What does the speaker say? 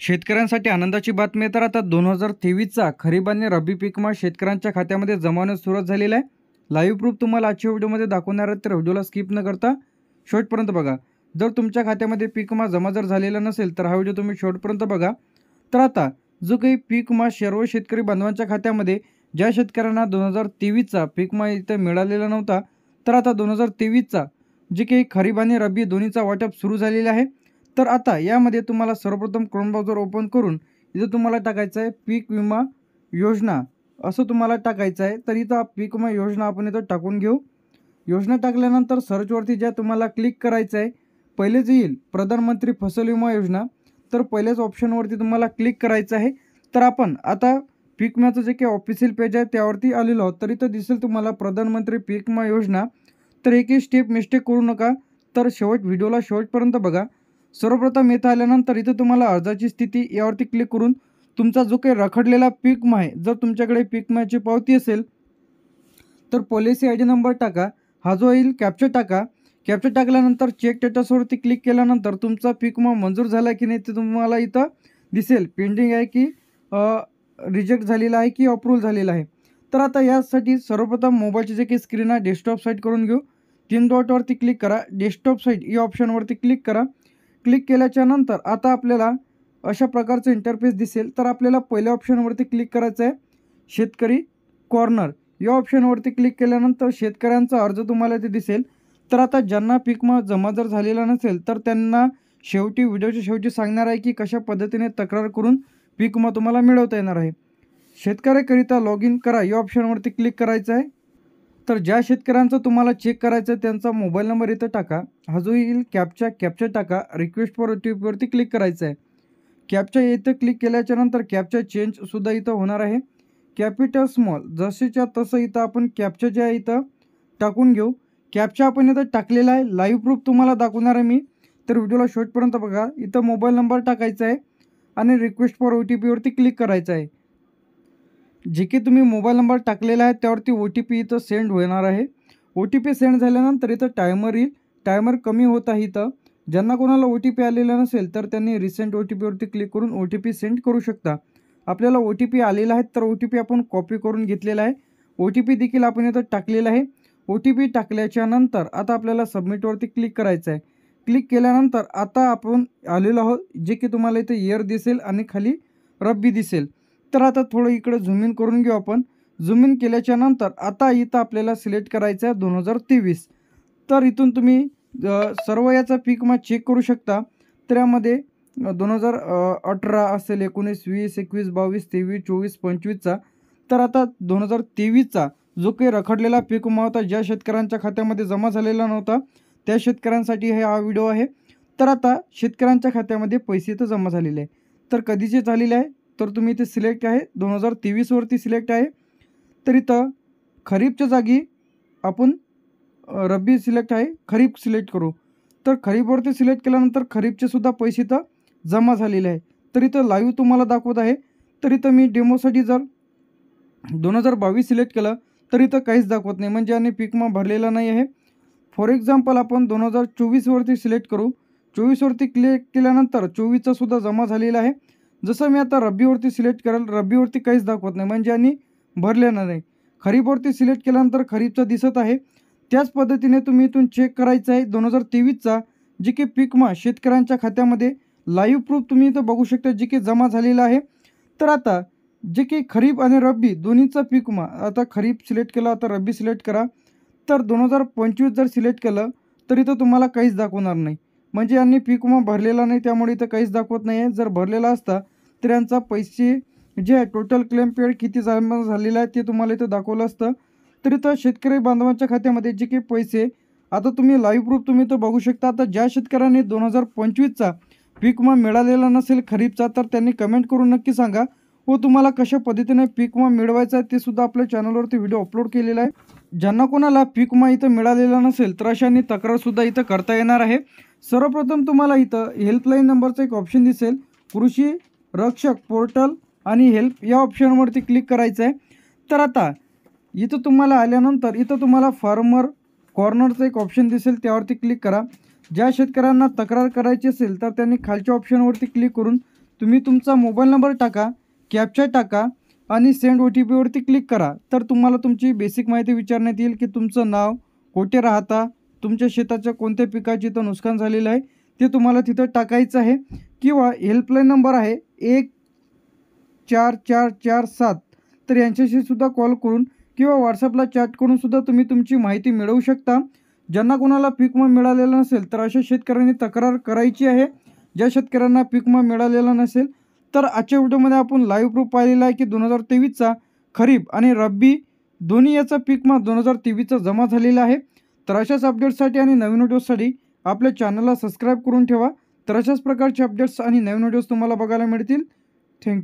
शेतकऱ्यांसाठी आनंदाची बातमी आहे। तर आता 2023चा खरीप आणि रब्बी पीक विमा शेतकऱ्यांच्या खात्यामध्ये जमा होण्यास सुरुवात झालेली आहे। लाईव्ह प्रूफ तुम्हाला आजच्या व्हिडिओमध्ये दाखवणार आहे, तर व्हिडिओला स्किप न करता शेवटपर्यंत बघा। जर तुमच्या खात्यामध्ये पीक विमा जमा जर झालेला नसेल तर हा व्हिडिओ तुम्ही शेवटपर्यंत बघा। तर आता जो काही पीक विमा सर्व शेतकरी बांधवांच्या खात्यामध्ये ज्या शेतकऱ्यांना 2023चा पीक विमा इथं मिळालेला नव्हता, तर आता 2023चा जे काही खरीप आणि रब्बी दोन्हीचा वाटप सुरू झालेला आहे। तर आता यामध्ये तुम्हाला सर्वप्रथम क्रोम ब्राउझर ओपन करून इथं तुम्हाला टाकायचं आहे पीक विमा योजना, असं तुम्हाला टाकायचं आहे। तर इथं पीक विमा योजना आपण इथं टाकून घेऊ। योजना टाकल्यानंतर सर्चवरती ज्या तुम्हाला क्लिक करायचं आहे, पहिलेच येईल प्रधानमंत्री फसल विमा योजना, तर पहिल्याच ऑप्शनवरती तुम्हाला क्लिक करायचं आहे। तर आपण आता पीक विम्याचं जे काही ऑफिशियल पेज आहे त्यावरती आलेलो आहोत। तर इथं दिसेल तुम्हाला प्रधानमंत्री पीक विमा योजना। तर एकही स्टेप मिस्टेक करू नका, तर व्हिडिओला शेवटपर्यंत बघा। सर्वप्रथम इथं आल्यानंतर इथं तुम्हाला अर्जाची स्थिती यावरती क्लिक करून तुमचा जो काही रखडलेला पीक विमा आहे, जर तुमच्याकडे पीक विम्याची पावती असेल तर पॉलिसी आय डी नंबर टाका, हा जो येईल कॅप्चा टाका। कॅप्चा टाकल्यानंतर चेक स्टेटसवरती क्लिक केल्यानंतर तुमचा पीक विमा मंजूर झाला की नाही ते तुम्हाला इथं दिसेल, पेंडिंग आहे की रिजेक्ट झालेला आहे की अप्रूव्ह झालेला आहे। तर आता यासाठी सर्वप्रथम मोबाईलची जे काही स्क्रीन आहे डेस्कटॉप साईट करून घेऊ। 3 डॉटवरती क्लिक करा, डेस्कटॉप साईट या ऑप्शनवरती क्लिक करा। क्लिक केल्याच्या नंतर आता आपल्याला अशा प्रकारचं इंटरफेस दिसेल। तर आपल्याला पहिल्या ऑप्शनवरती क्लिक करायचं आहे शेतकरी कॉर्नर, या ऑप्शनवरती क्लिक केल्यानंतर शेतकऱ्यांचा अर्ज तुम्हाला इथे दिसेल। तर आता ज्यांना पीक विमा जमा जर झालेला नसेल तर त्यांना शेवटी व्हिडिओच्या शेवटी सांगणार आहे की कशा पद्धतीने तक्रार करून पीक विमा तुम्हाला मिळवता येणार आहे। शेतकऱ्याकरिता लॉग इन करा या ऑप्शनवरती क्लिक करायचं आहे। तर ज्या शेतकऱ्यांचं तुम्हाला चेक करायचं आहे त्यांचा मोबाईल नंबर इथं टाका, हा जो येईल कॅप्चा टाका, रिक्वेस्ट फॉर OTPवरती क्लिक करायचं आहे। कॅप्चा इथं क्लिक केल्याच्या नंतर कॅप्चा चेंजसुद्धा इथं होणार आहे, कॅपिटल स्मॉल जसेच्या तसं इथं आपण कॅप्चा जे आहे इथं टाकून घेऊ। कॅप्चा आपण इथं टाकलेला आहे, लाईव्ह प्रूफ तुम्हाला दाखवणार आहे मी, तर व्हिडिओला शेवटपर्यंत बघा। इथं मोबाईल नंबर टाकायचा आहे आणि रिक्वेस्ट फॉर OTPवरती क्लिक करायचं आहे। जे की तुम्ही मोबाईल नंबर टाकलेला आहे त्यावरती OTP इथं सेंड होणार आहे। OTP सेंड झाल्यानंतर इथं टायमर येईल, टायमर कमी होत आहे। इथं ज्यांना कोणाला OTP आलेला नसेल तर त्यांनी रिसेंट OTPवरती क्लिक करून OTP सेंड करू शकता। आपल्याला OTP आलेला आहे तर OTP आपण कॉपी करून घेतलेला आहे, OTP देखील आपण इथं टाकलेला आहे। OTP टाकल्याच्या नंतर आता आपल्याला सबमिटवरती क्लिक करायचं आहे। क्लिक केल्यानंतर आता आपण आलेलो आहोत, जे की तुम्हाला इथं इयर दिसेल आणि खाली रब्बी दिसेल। तर आता थोडं इकडे झूम इन करून घेऊ आपण। झूम इन केल्याच्या नंतर आता इथं आपल्याला सिलेक्ट करायचं आहे 2023। तर इथून तुम्ही सर्व याचा पीक विमा चेक करू शकता। तर यामध्ये 2018 असेल, 19, 20, 21, 22, 23, 24, 25चा। तर आता 2023चा जो काही रखडलेला पीक विमा होता, ज्या शेतकऱ्यांच्या खात्यामध्ये जमा झालेला नव्हता त्या शेतकऱ्यांसाठी हा व्हिडिओ आहे। तर आता शेतकऱ्यांच्या खात्यामध्ये पैसे तर जमा झालेले आहे, तर कधीचे झालेले आहे तर तुम्ही इथे सिलेक्ट आहे 2023वरती सिलेक्ट आहे। तर इथं खरीपच्या जागी आपण रब्बी सिलेक्ट आहे, खरीप सिलेक्ट करू। तर खरीपवरती सिलेक्ट केल्यानंतर खरीपचे सुद्धा पैसे इथं जमा झालेले आहे। तर इथं लाईव्ह तुम्हाला दाखवत आहे। तर इथं मी डेमोसाठी जर 2022 सिलेक्ट केलं तर इथं काहीच दाखवत नाही, म्हणजे यांनी पीक विमा भरलेला नाही आहे। फॉर एक्झाम्पल आपण 2024वरती सिलेक्ट करू, 24वरती क्लिक केल्यानंतर 24चा सुद्धा जमा झालेला आहे। जसं मी आता रब्बीवरती सिलेक्ट करेल, रब्बीवरती काहीच दाखवत नाही, म्हणजे यांनी भरलेलं नाही। खरीपवरती सिलेक्ट केल्यानंतर खरीपचा दिसत आहे। त्याच पद्धतीने तुम्ही इथून चेक करायचं आहे 2023चा जे की पीक विमा शेतकऱ्यांच्या खात्यामध्ये लाईव्ह प्रूफ तुम्ही इथं बघू शकता, जे की जमा झालेला आहे। तर आता जे की खरीप आणि रब्बी दोन्हीचा पीक विमा, आता खरीप सिलेक्ट केला, आता रब्बी सिलेक्ट करा। तर 2025 जर सिलेक्ट केलं तर इथं तुम्हाला काहीच दाखवणार नाही, म्हणजे यांनी पीक विमा भरलेला नाही, त्यामुळे इथं काहीच दाखवत नाही आहे। जर भरलेला असता तर यांचा पैसे जे आहे टोटल क्लेम पेड किती जमा झालेला आहे ते तुम्हाला इथं दाखवलं असतं। तर इथं शेतकरी बांधवांच्या खात्यामध्ये जे काही पैसे, आता तुम्ही लाईव्ह प्रूफ तुम्ही इथं बघू शकता। आता ज्या शेतकऱ्यांनी 2025चा पीक विमा मिळालेला नसेल खरीपचा, तर त्यांनी कमेंट करून नक्की सांगा, व तुम्हाला कशा पद्धतीने पीक विमा मिळवायचा आहे ते सुद्धा आपल्या चॅनलवरती व्हिडिओ अपलोड केलेला आहे। ज्यांना कोणाला पीक विमा इथं मिळालेला नसेल तर अशांनी तक्रारसुद्धा इथं करता येणार आहे। सर्वप्रथम तुम्हाला इथं हेल्पलाईन नंबरचा एक ऑप्शन दिसेल, कृषी रक्षक पोर्टल आणि हेल्प या ऑप्शनवरती क्लिक करायचं आहे। तर आता इथं तुम्हाला आल्यानंतर इथं तुम्हाला फार्मर कॉर्नरचं एक ऑप्शन दिसेल, त्यावरती क्लिक करा। ज्या शेतकऱ्यांना तक्रार करायची असेल तर त्यांनी खालच्या ऑप्शनवरती क्लिक करून तुम्ही तुमचा मोबाईल नंबर टाका, कॅप्चा टाका आणि सेंड OTP वरती क्लिक करा. तर तुम्हाला तुमची बेसिक माहिती विचारण्यात येईल की तुमचं नाव, कुठे राहता, तुमच्या शेताच्या कोणत्या पिकाचे इथं नुकसान झालेलं आहे ते तुम्हाला तिथं टाकायचं आहे. किंवा हेल्पलाईन नंबर आहे 14447, तर यांच्याशी सुद्धा कॉल करून किंवा व्हॉट्सअपला चॅट करून सुद्धा तुम्ही तुमची माहिती मिळवू शकता. ज्यांना कोणाला पीक विमा मिळालेला नसेल तर अशा शेतकऱ्यांनी तक्रार करायची आहे. ज्या शेतकऱ्यांना पीक विमा मिळालेला नसेल तर आजच्या व्हिडिओमध्ये आपण लाईव्ह प्रूफ पाहिलेला आहे की 2023चा खरीप आणि रब्बी दोन्ही याचा पीक विमा 2023चा जमा झालेला आहे. तर अशाच अपडेट्ससाठी आणि नवीन व्हिडिओसाठी आपल्या चॅनलला सबस्क्राईब करून ठेवा. तर अशाच प्रकारचे अपडेट्स आणि नवीन व्हिडिओज तुम्हाला बघायला मिळतील. थँक्यू.